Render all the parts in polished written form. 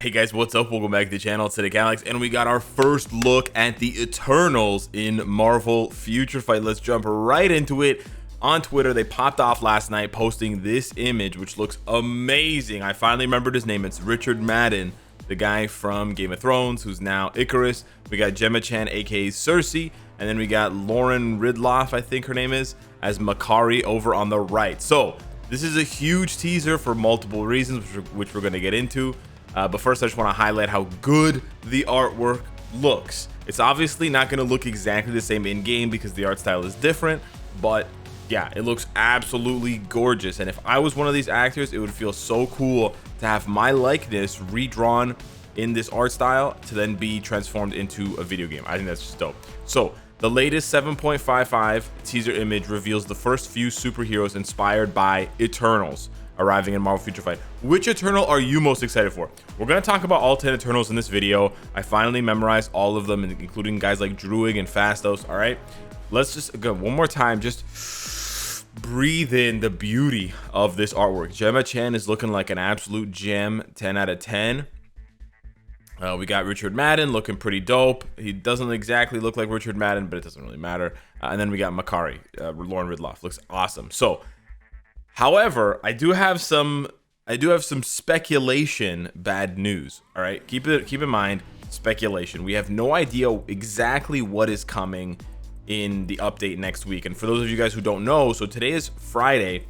Hey guys, what's up? Welcome back to the channel. Today, Alex, and we got our first look at the Eternals in Marvel Future Fight. Let's jump right into it. On Twitter, they popped off last night posting this image, which looks amazing. I finally remembered his name. It's Richard Madden, the guy from Game of Thrones, who's now Ikaris. We got Gemma Chan, aka Cersei, and then we got Lauren Ridloff, I think her name is, as Makkari over on the right. So this is a huge teaser for multiple reasons, which we're going to get into. But first, I just want to highlight how good the artwork looks. It's obviously not going to look exactly the same in game because the art style is different, but yeah, it looks absolutely gorgeous. And if I was one of these actors, it would feel so cool to have my likeness redrawn in this art style to then be transformed into a video game. I think that's just dope. So the latest 7.55 teaser image reveals the first few superheroes inspired by Eternals arriving in Marvel Future Fight. Which Eternal are you most excited for? We're going to talk about all 10 Eternals in this video. I finally memorized all of them, including guys like Druig and Phastos. All right, let's just go one more time. Just breathe in the beauty of this artwork. Gemma Chan is looking like an absolute gem, 10 out of 10. We got Richard Madden looking pretty dope. He doesn't exactly look like Richard Madden, but it doesn't really matter. And then we got Makkari, Lauren Ridloff, looks awesome. So however, I do have some speculation bad news. All right, keep in mind, speculation. We have no idea exactly what is coming in the update next week. And for those of you guys who don't know, so today is Friday,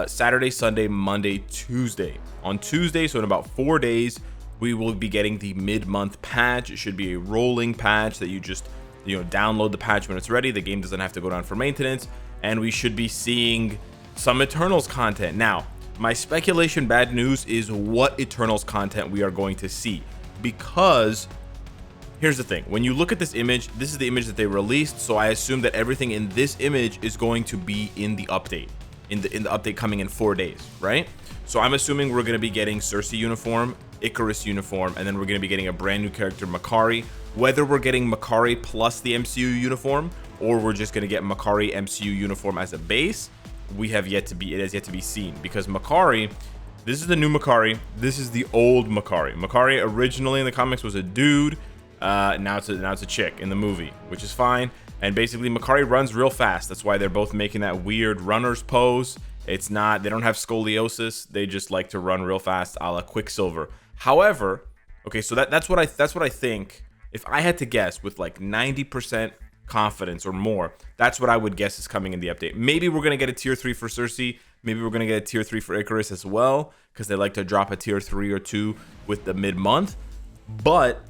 Saturday, Sunday, Monday, Tuesday. On Tuesday, so in about 4 days, we will be getting the mid-month patch. It should be a rolling patch that you just download the patch when it's ready. The game doesn't have to go down for maintenance, and we should be seeing some Eternals content. Now, my speculation bad news is what Eternals content we are going to see, because here's the thing. When you look at this image, this is the image that they released, so I assume that everything in this image is going to be in the update, in the update coming in 4 days, right? So I'm assuming we're going to be getting Cersei uniform, Ikaris uniform, and then we're going to be getting a brand new character, Makkari. Whether we're getting Makkari plus the MCU uniform, or we're just going to get Makkari MCU uniform as a base, it has yet to be seen, because Makkari, this is the new Makkari, this is the old Makkari. Makkari originally in the comics was a dude, now it's a chick in the movie, which is fine. And basically Makkari runs real fast. That's why they're both making that weird runner's pose. It's not, they don't have scoliosis, they just like to run real fast, a la Quicksilver. However, okay, so that's what I think. If I had to guess with like 90% confidence or more, that's what I would guess is coming in the update. Maybe we're gonna get a tier 3 for Cersei, maybe we're gonna get a tier 3 for Ikaris as well, because they like to drop a tier 3 or 2 with the mid-month. But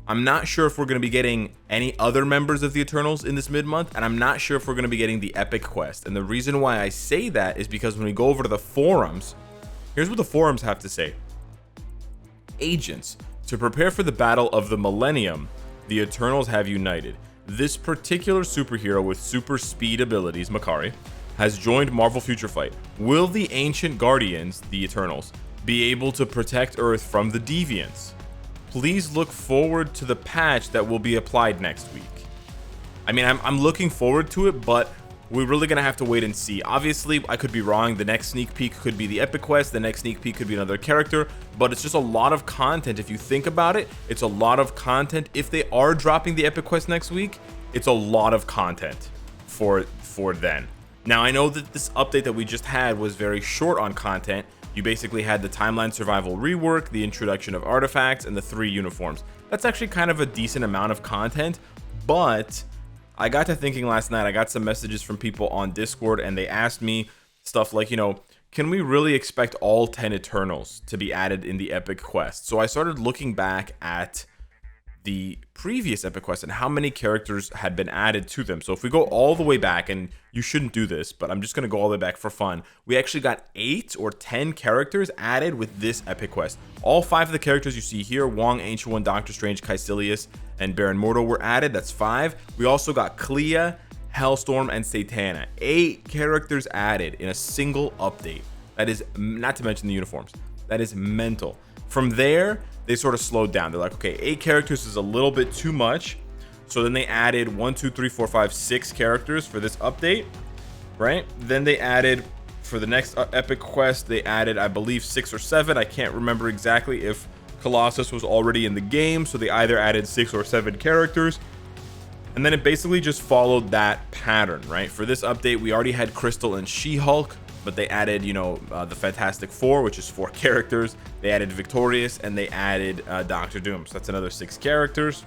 I'm not sure if we're gonna be getting any other members of the Eternals in this mid-month, and I'm not sure if we're gonna be getting the Epic Quest. And the reason why I say that is because when we go over to the forums, here's what the forums have to say. Agents, to prepare for the battle of the Millennium, the Eternals have united. This particular superhero with super speed abilities, Makkari, has joined Marvel Future Fight. Will the Ancient Guardians, the Eternals, be able to protect Earth from the Deviants? Please look forward to the patch that will be applied next week. I mean, I'm looking forward to it, but we're really gonna have to wait and see. Obviously, I could be wrong. The next sneak peek could be the Epic Quest. The next sneak peek could be another character, but it's just a lot of content. If you think about it, it's a lot of content. If they are dropping the Epic Quest next week, it's a lot of content for then. Now, I know that this update that we just had was very short on content. You basically had the timeline survival rework, the introduction of artifacts, and the 3 uniforms. That's actually kind of a decent amount of content, but I got to thinking last night, I got some messages from people on Discord, and they asked me stuff like, can we really expect all 10 Eternals to be added in the Epic Quest? So I started looking back at the previous Epic Quest and how many characters had been added to them. So if we go all the way back, and you shouldn't do this, but I'm just going to go all the way back for fun, we actually got 8 or 10 characters added with this Epic Quest. All 5 of the characters you see here, Wong, Ancient One, Doctor Strange, Caecilius, and Baron Mordo, were added. That's 5. We also got Clea, Hellstorm, and Satana. 8 characters added in a single update. That is, not to mention the uniforms. That is mental. From there, they sort of slowed down. They're like, okay, 8 characters is a little bit too much. So then they added 1, 2, 3, 4, 5, 6 characters for this update, right? Then they added, for the next Epic Quest, they added, I believe, 6 or 7. I can't remember exactly if Colossus was already in the game, so they either added 6 or 7 characters. And then it basically just followed that pattern, right? For this update, we already had Crystal and She-Hulk, but they added, the Fantastic Four, which is 4 characters. They added Victorious, and they added Doctor Doom. So that's another 6 characters.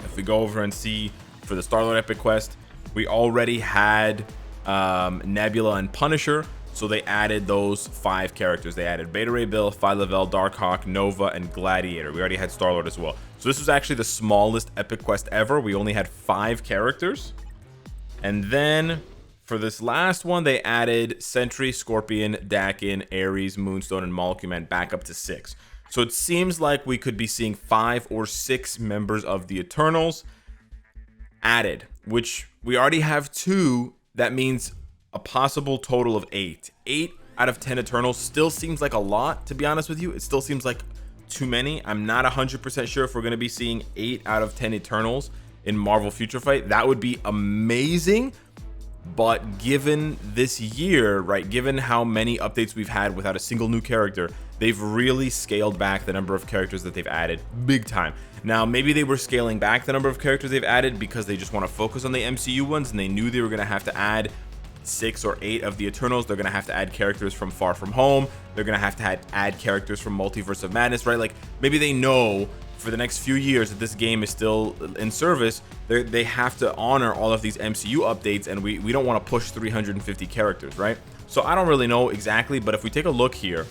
If we go over and see for the Star-Lord Epic Quest, we already had Nebula and Punisher. So they added those 5 characters. They added Beta Ray Bill, Phyla-Vell, Darkhawk, Nova, and Gladiator. We already had Star-Lord as well. So this was actually the smallest Epic Quest ever. We only had 5 characters. And then for this last one, they added Sentry, Scorpion, Dakin, Ares, Moonstone, and Molecule Man back up to 6. So it seems like we could be seeing 5 or 6 members of the Eternals added, which we already have 2. That means a possible total of 8. 8 out of 10 Eternals still seems like a lot, to be honest with you. It still seems like too many. I'm not 100% sure if we're going to be seeing 8 out of 10 Eternals in Marvel Future Fight. That would be amazing. But given this year, right, given how many updates we've had without a single new character, they've really scaled back the number of characters that they've added big time. Now, maybe they were scaling back the number of characters they've added because they just want to focus on the MCU ones, and they knew they were going to have to add 6 or 8 of the Eternals. They're going to have to add characters from Far From Home. They're going to have to add characters from Multiverse of Madness, right? Like, maybe they know for the next few years that this game is still in service. They have to honor all of these MCU updates, and we don't want to push 350 characters, right? So I don't really know exactly, but if we take a look here,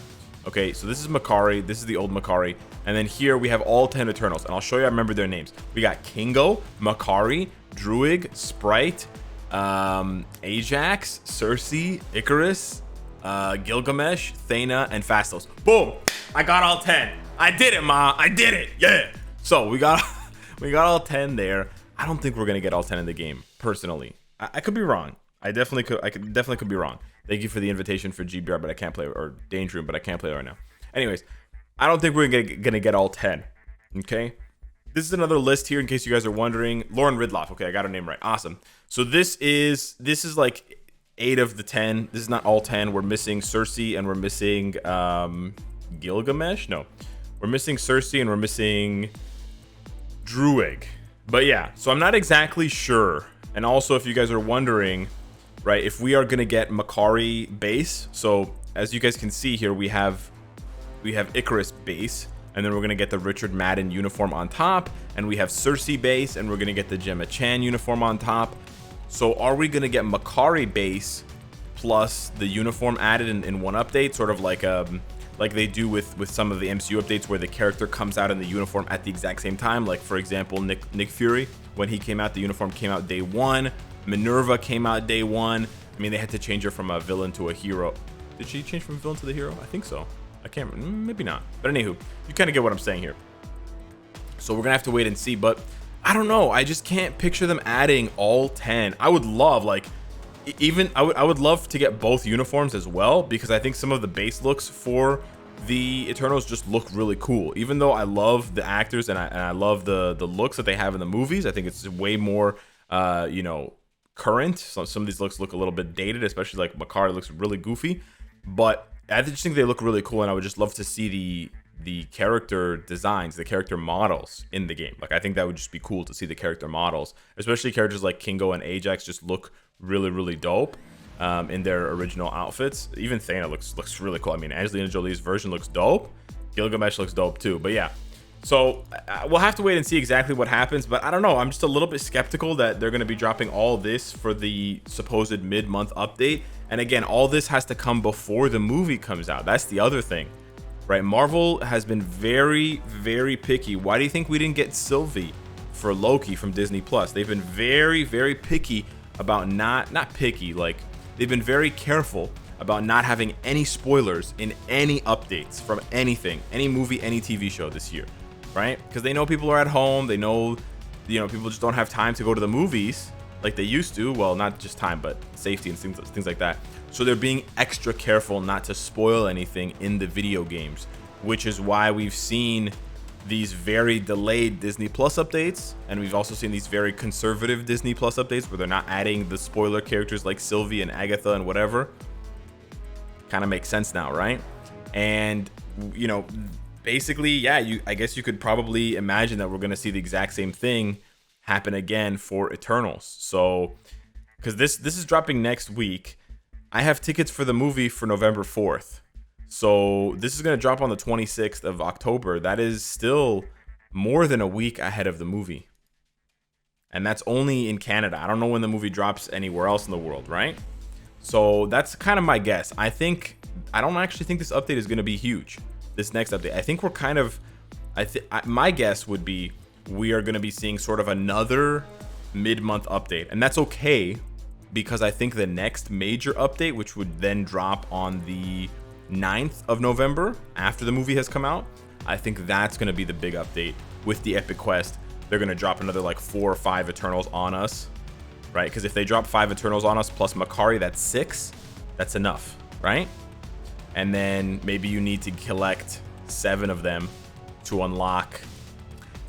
okay, so this is Makkari, this is the old Makkari, and then here we have all 10 Eternals, and I'll show you. I remember their names. We got Kingo, Makkari, Druig, Sprite, Ajax, Cersei, Icarus, Gilgamesh, Thena, and Phastos. Boom! I got all 10. I did it, ma. I did it. Yeah. So we got all 10 there. I don't think we're gonna get all 10 in the game, personally. I could be wrong. I definitely could be wrong. Thank you for the invitation for GBR, but I can't play, or Danger Room, but I can't play right now. Anyways, I don't think we're gonna get all 10. Okay. This is another list here in case you guys are wondering. Lauren Ridloff. Okay, I got her name right. Awesome. So this is like 8 of the 10. This is not all 10. We're missing Cersei and we're missing Gilgamesh. No, we're missing Cersei and we're missing Druig. But yeah, so I'm not exactly sure. And also, if you guys are wondering, right, if we are gonna get Makkari base. So as you guys can see here, we have Icarus base. And then we're going to get the Richard Madden uniform on top. And we have Cersei base. And we're going to get the Gemma Chan uniform on top. So are we going to get Makkari base plus the uniform added in one update? Sort of like they do with some of the MCU updates where the character comes out in the uniform at the exact same time. Like, for example, Nick Fury. When he came out, the uniform came out day 1. Minerva came out day 1. I mean, they had to change her from a villain to a hero. Did she change from villain to the hero? I think so. I can't, maybe not. But anywho, you kind of get what I'm saying here. So we're going to have to wait and see. But I don't know. I just can't picture them adding all 10. I would love, like, I would love to get both uniforms as well. Because I think some of the base looks for the Eternals just look really cool. Even though I love the actors and I love the looks that they have in the movies. I think it's way more, current. So some of these looks look a little bit dated. Especially like Makkari looks really goofy. But I just think they look really cool, and I would just love to see the character designs, the character models in the game. Like, I think that would just be cool to see the character models, especially characters like Kingo and Ajax just look really, really dope in their original outfits. Even Thana looks really cool. I mean, Angelina Jolie's version looks dope. Gilgamesh looks dope too. But yeah, so we'll have to wait and see exactly what happens. But I don't know. I'm just a little bit skeptical that they're going to be dropping all this for the supposed mid-month update. And again, all this has to come before the movie comes out. That's the other thing, right? Marvel has been very, very picky. Why do you think we didn't get Sylvie for Loki from Disney Plus? They've been very, very picky about not picky, like they've been very careful about not having any spoilers in any updates from anything, any movie, any TV show this year, right? Because they know people are at home. They know, people just don't have time to go to the movies like they used to. Well, not just time, but safety and things like that. So they're being extra careful not to spoil anything in the video games, which is why we've seen these very delayed Disney Plus updates, and we've also seen these very conservative Disney Plus updates where they're not adding the spoiler characters like Sylvie and Agatha and whatever. Kind of makes sense now, right? And basically, yeah, I guess you could probably imagine that we're gonna see the exact same thing happen again for Eternals. So, because this is dropping next week, I have tickets for the movie for November 4th. So this is gonna drop on the 26th of October. That is still more than a week ahead of the movie, and that's only in Canada. I don't know when the movie drops anywhere else in the world, right? So that's kind of my guess. I don't actually think this update is going to be huge. This next update, I think we're kind of, my guess would be we are going to be seeing sort of another mid-month update, and that's okay because I think the next major update, which would then drop on the 9th of November after the movie has come out, I think that's going to be the big update with the Epic Quest. They're going to drop another like 4 or 5 Eternals on us, right? Because if they drop 5 Eternals on us plus Makari, that's 6. That's enough, right? And then maybe you need to collect 7 of them to unlock.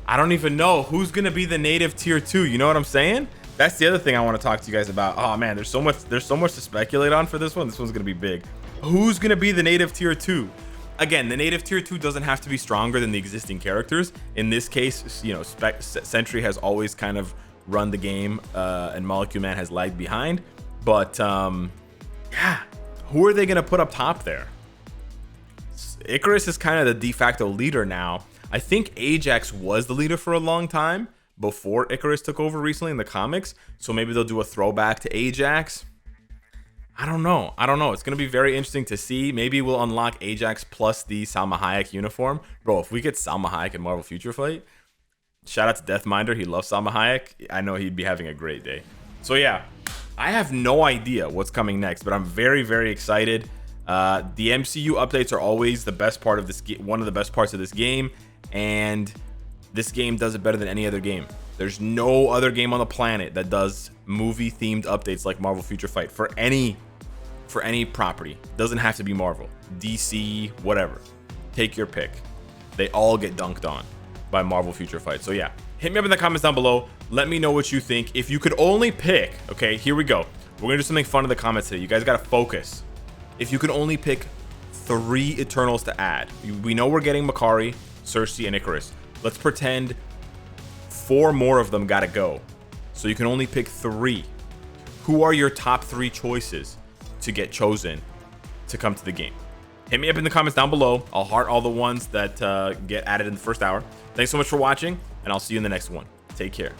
I don't even know who's going to be the native tier 2. You know what I'm saying? That's the other thing I want to talk to you guys about. Oh man, there's so much to speculate on for this one. This one's going to be big. Who's going to be the native tier 2? Again, the native tier 2 doesn't have to be stronger than the existing characters. In this case, you know, Sentry has always kind of run the game, and Molecule Man has lagged behind. But yeah, who are they going to put up top there? Icarus is kind of the de facto leader now. I think Ajax was the leader for a long time before Icarus took over recently in the comics. So maybe they'll do a throwback to Ajax. I don't know. It's going to be very interesting to see. Maybe we'll unlock Ajax plus the Salma Hayek uniform. Bro, if we get Salma Hayek in Marvel Future Fight, shout out to Deathminder. He loves Salma Hayek. I know he'd be having a great day. So yeah, I have no idea what's coming next, but I'm very, very excited. The MCU updates are always the best part of this one of the best parts of this game, and this game does it better than any other game. There's no other game on the planet that does movie-themed updates like Marvel Future Fight for any property. Doesn't have to be Marvel, DC, whatever. Take your pick. They all get dunked on by Marvel Future Fight. So yeah, hit me up in the comments down below. Let me know what you think. If you could only pick, okay, here we go. We're gonna do something fun in the comments today. You guys gotta focus. If you could only pick 3 Eternals to add, we know we're getting Makari, Cersei, and Icarus. Let's pretend 4 more of them gotta go. So you can only pick 3. Who are your top 3 choices to get chosen to come to the game? Hit me up in the comments down below. I'll heart all the ones that get added in the first hour. Thanks so much for watching, and I'll see you in the next one. Take care.